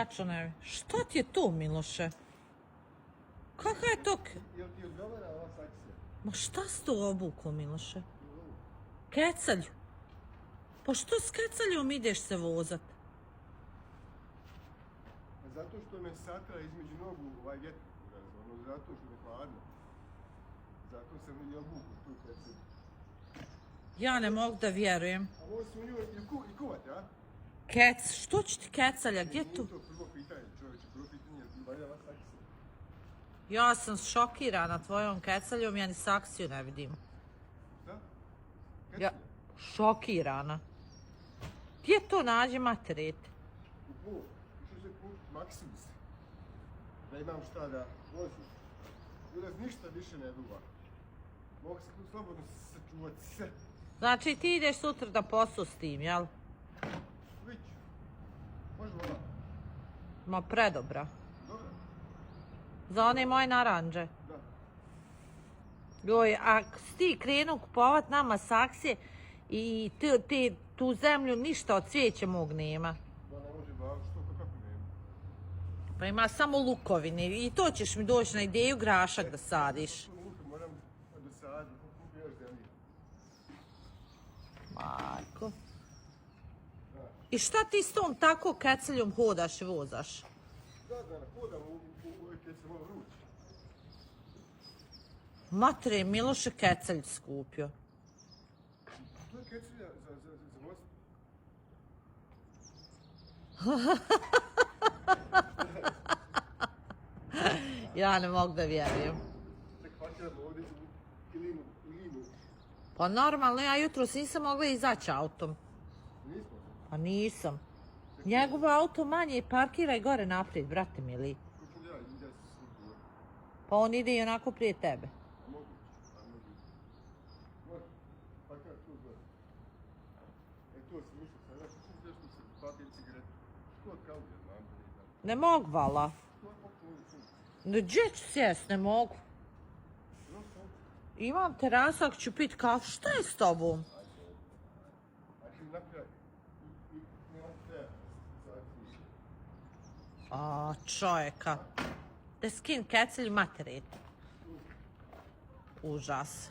tačno ne vidim. Šta ti je to, Miloše? Kakva je to? Jel ti odgovara ova saksija? Ma šta si to obukao, Miloše? Kecalju. Pa što s kecaljom ideš se vozat? Zato što me satra između nogu ovaj vjetar, zato što je hladno. Zato sam i obukao tu kecalju. Ja ne mogu da vjerujem. A ovo su u njoj i kuvati, a? Kec, što će ti kecalja, gdje tu? Nije to prvo pitanje, čovječe, prvo pitanje je ti valja ova saksija. Ja sam šokirana tvojom kecaljom, ja ni saksiju ne vidim. Da? Ja, šokirana. Gdje to nađe materite? U pol, išao se kupiti Maximus. Da imam šta da vozim. Uraz ništa više ne duva. Mogu se tu slobodno sačuvati sve. Znači ti ideš sutra da poslu s tim, jel? Vić. Možemo ovako. Ma predobra. Dobro? Za one moje naranđe. Da. Joj, ako si ti krenuo kupovat nama saksije i tu zemlju ništa od cvijeća mog nema. Da ne može baviti što kako nema. Pa ima samo lukovine i to ćeš mi doći na ideju grašak da sadiš. Moram da sadim, kupi još zemlje. Majko. I šta ti s tom tako kecaljom hodaš i vozaš? Da, hodam kad se malo vruće. Matre, Miloše kecalj skupio. To je kecilja za voz. Ja ne mogu da vjerujem. Tek pakiramo ovdje u Ilinu. Pa normalno, ja jutros nisam mogla izaći autom. Nismo. Pa nisam. Njegov auto manje parkira i gore naprijed, brate mili. Ko ću ja, ide se svuda. Pa on ide i onako prije tebe. A moguće. Može. Pakar tu gore. To sam mislio sad, ja sam nešto se papir cigaret. Što od kaudija, znam da nije tako. Ne mogu, vala. Što je potpuno u suncu? No, gdje ću sjest, ne mogu. No, sam. Imam terasu, ako ću pit kafu, šta je s tobom? Ajde napraviti. Nemam te. A, čovjeka. Da skin kecalj materit. Užas.